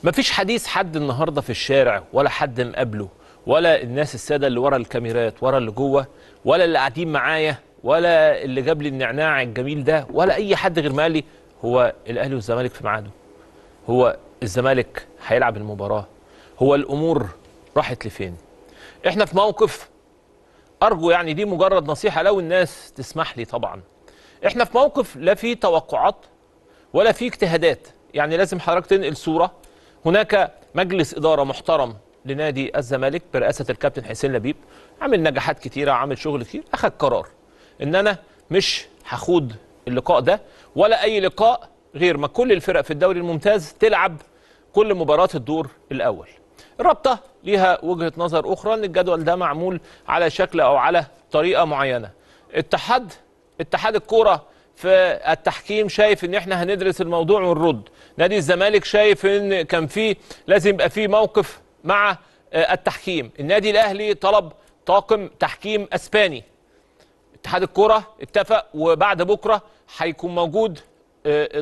مفيش حديث حد النهارده في الشارع ولا حد مقابله ولا الناس الساده اللي ورا الكاميرات ورا اللي جوه ولا اللي قاعدين معايا ولا اللي جاب لي النعناع الجميل ده ولا اي حد غير ما قال لي هو الاهلي والزمالك في ميعاده، هو الزمالك هيلعب المباراه، هو الامور راحت لفين. احنا في موقف ارجو يعني دي مجرد نصيحه لو الناس تسمح لي طبعا. احنا في موقف لا فيه توقعات ولا فيه اجتهادات، يعني لازم حضرتك تنقل صوره. هناك مجلس اداره محترم لنادي الزمالك برئاسه الكابتن حسين لبيب، عامل نجاحات كتيره، عامل شغل كتير، اخذ قرار ان انا مش هخوض اللقاء ده ولا اي لقاء غير ما كل الفرق في الدوري الممتاز تلعب كل مباراه الدور الاول. الرابطه ليها وجهه نظر اخرى ان الجدول ده معمول على شكل او على طريقه معينه. اتحاد الكوره في التحكيم شايف ان احنا هندرس الموضوع ونرد. نادي الزمالك شايف ان كان فيه لازم يبقى فيه موقف مع التحكيم. النادي الاهلي طلب طاقم تحكيم اسباني. اتحاد الكوره اتفق وبعد بكره هيكون موجود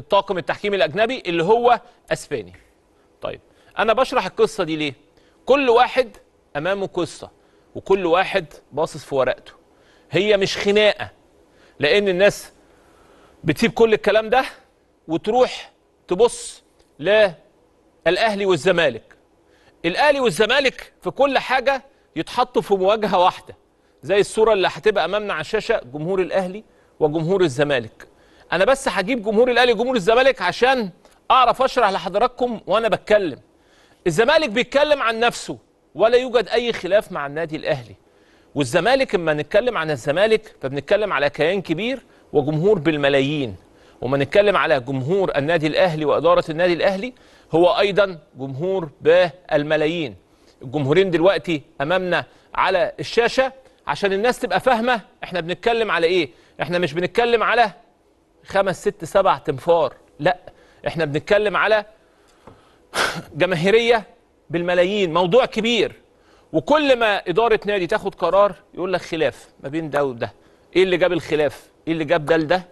طاقم التحكيم الاجنبي اللي هو اسباني. طيب انا بشرح القصه دي ليه؟ كل واحد امامه قصه وكل واحد باصص في ورقته. هي مش خناقه، لان الناس بتسيب كل الكلام ده وتروح تبص للاهلي والزمالك. الاهلي والزمالك في كل حاجه يتحطوا في مواجهه واحده، زي الصوره اللي هتبقى امامنا على الشاشه، جمهور الاهلي وجمهور الزمالك. انا بس هجيب جمهور الاهلي وجمهور الزمالك عشان اعرف اشرح لحضراتكم وانا بتكلم. الزمالك بيتكلم عن نفسه ولا يوجد اي خلاف مع النادي الاهلي، والزمالك اما نتكلم عن الزمالك فبنتكلم على كيان كبير وجمهور بالملايين، وما نتكلم على جمهور النادي الاهلي واداره النادي الاهلي هو ايضا جمهور بالملايين. الجمهورين دلوقتي امامنا على الشاشه عشان الناس تبقى فاهمه احنا بنتكلم على ايه. احنا مش بنتكلم على 5 6 7 تنفار، لا احنا بنتكلم على جماهيريه بالملايين، موضوع كبير. وكل ما اداره نادي تاخد قرار يقول لك خلاف ما بين ده وده. ايه اللي جاب الخلاف؟ ايه اللي جاب ده لده؟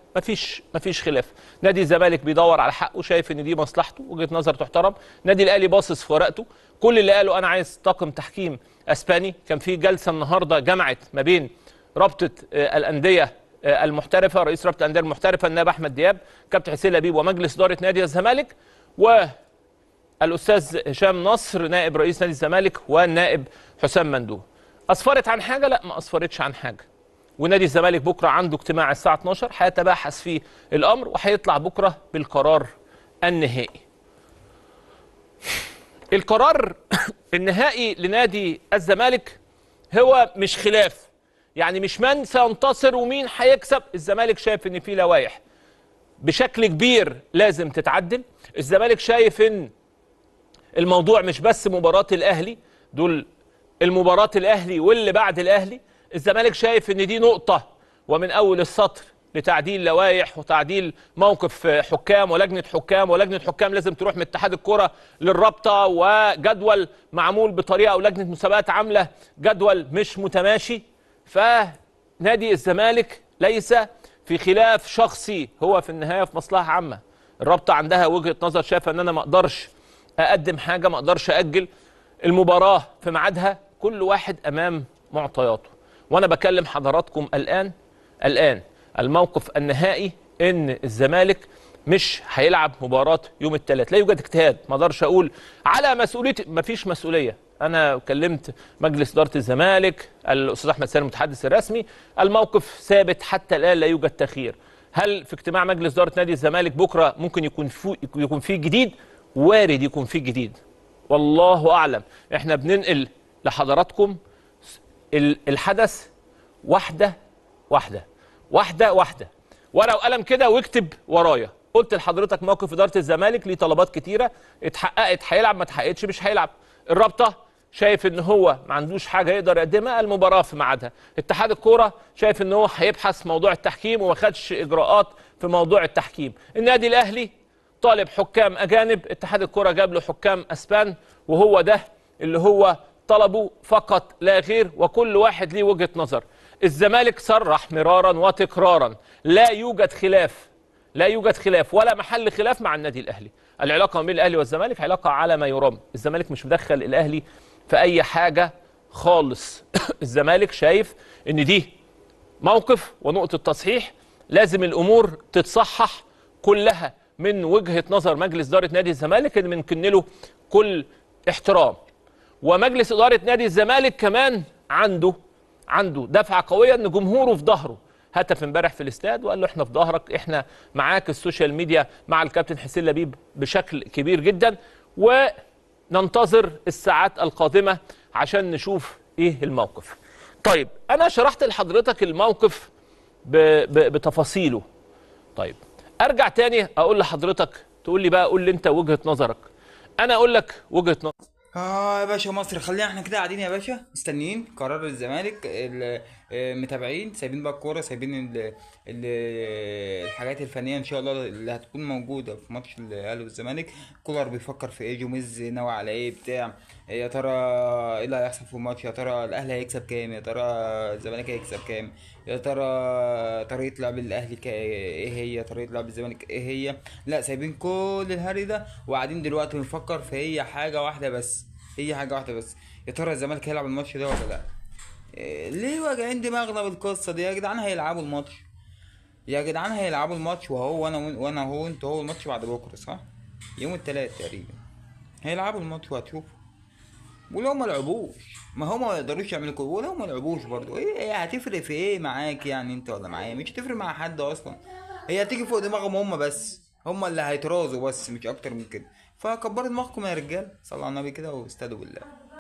مفيش خلاف. نادي الزمالك بيدور على حقه، شايف ان دي مصلحته، وجهه نظر تحترم. نادي الاهلي باصص في ورقته، كل اللي قاله انا عايز طاقم تحكيم اسباني. كان في جلسه النهارده جمعت ما بين رابطه الانديه المحترفه، رئيس رابطه الانديه المحترفه النائب احمد دياب، كابتن حسين لبيب، ومجلس اداره نادي الزمالك، والاستاذ هشام نصر نائب رئيس نادي الزمالك والنائب حسام مندوب. اسفرت عن حاجه؟ لا، ما اسفرتش عن حاجه. ونادي الزمالك بكره عنده اجتماع الساعه 12 هيتباحث فيه الامر وهيطلع بكره بالقرار النهائي. القرار النهائي لنادي الزمالك هو مش خلاف، يعني مش من سينتصر ومين هيكسب. الزمالك شايف ان في لوائح بشكل كبير لازم تتعدل. الزمالك شايف ان الموضوع مش بس مباراه الاهلي، دول المباراه الاهلي واللي بعد الاهلي. الزمالك شايف ان دي نقطه ومن اول السطر لتعديل لوائح وتعديل موقف حكام ولجنه حكام، ولجنه حكام لازم تروح من اتحاد الكره للرابطه، وجدول معمول بطريقه، ولجنه مسابقات عامله جدول مش متماشي. فنادي الزمالك ليس في خلاف شخصي، هو في النهايه في مصلحه عامه. الرابطه عندها وجهه نظر، شايفه ان انا ما اقدرش اقدم حاجه، ما اقدرش اجل المباراه في ميعادها، كل واحد امام معطياته. وانا بكلم حضراتكم الان الموقف النهائي ان الزمالك مش هيلعب مباراه يوم الثلاث. لا يوجد اجتهاد، ما اقدرش اقول على مسؤوليتي، ما فيش مسؤوليه. انا كلمت مجلس اداره الزمالك، الاستاذ احمد سالم المتحدث الرسمي، الموقف ثابت حتى الان، لا يوجد تغيير. هل في اجتماع مجلس اداره نادي الزمالك بكره ممكن يكون فيه جديد؟ وارد يكون فيه جديد، والله اعلم. احنا بننقل لحضراتكم الحدث واحده واحده واحده واحده، ورقه وقلم كده واكتب ورايا. قلت لحضرتك موقف اداره الزمالك ليه طلبات كتيره، اتحققت هيلعب، ما اتحققتش مش هيلعب. الرابطه شايف ان هو ما عندوش حاجه يقدر يقدمها، المباراه في ميعادها. اتحاد الكوره شايف ان هو هيبحث موضوع التحكيم وما خدش اجراءات في موضوع التحكيم. النادي الاهلي طالب حكام اجانب، اتحاد الكوره جاب له حكام اسبان، وهو ده اللي هو طلبه فقط لا غير، وكل واحد ليه وجهه نظر. الزمالك صرح مرارا وتكرارا لا يوجد خلاف، لا يوجد خلاف ولا محل خلاف مع النادي الاهلي. العلاقه ما بين الاهلي والزمالك علاقه على ما يرام. الزمالك مش مدخل الاهلي في اي حاجه خالص. الزمالك شايف ان دي موقف ونقطه تصحيح، لازم الامور تتصحح كلها من وجهه نظر مجلس اداره نادي الزمالك اللي بنكن له كل احترام. ومجلس اداره نادي الزمالك كمان عنده دفعه قويه ان جمهوره في ظهره. هتف امبارح في الاستاد وقال له احنا في ظهرك، احنا معاك. السوشيال ميديا مع الكابتن حسين لبيب بشكل كبير جدا، وننتظر الساعات القادمه عشان نشوف ايه الموقف. طيب انا شرحت لحضرتك الموقف بتفاصيله. طيب ارجع تاني اقول لحضرتك، تقول لي بقى قول لي انت وجهة نظرك، انا اقول لك وجهة نظر. يا باشا مصر، خلينا احنا كده قاعدين يا باشا مستنيين قرار الزمالك. متابعين، سايبين بقى الكوره، سايبين الحاجات الفنيه ان شاء الله اللي هتكون موجوده في ماتش الاهلي والزمالك. كولر بيفكر في ايه، جوميز ناوي على ايه بتاع، يا ترى ايه اللي هيحصل في الماتش، يا ترى الاهلي هيكسب كام، يا ترى الزمالك هيكسب كام، يا ترى طريقه لعب الاهلي ايه هي، طريقه لعب الزمالك ايه هي. لا، سايبين كل الهري ده وقاعدين دلوقتي بنفكر في هي حاجه واحده بس، هي حاجه واحده بس، يا ترى الزمالك هيلعب الماتش ده ولا لا. ليه واجعين دماغنا بالقصه دي يا جدعان؟ هيلعبوا الماتش يا جدعان، هيلعبوا الماتش، وهو وانا هو انتوا، هو الماتش بعد بكره صح، يوم الثلاث تقريبا هيلعبوا الماتش وهتشوفوا. ولو ما لعبوش، ما هم ما يقدروش يعملوا كده، ولو ما لعبوش برضو ايه هتفرق في ايه معاك يعني انت ولا معايا؟ مش هتفرق مع حد اصلا، هي هتيجي فوق دماغهم هم بس، هم اللي هيترازوا بس، مش اكتر من كده. فكبروا دماغكم يا رجال، صلوا على النبي كده واستهدوا بالله.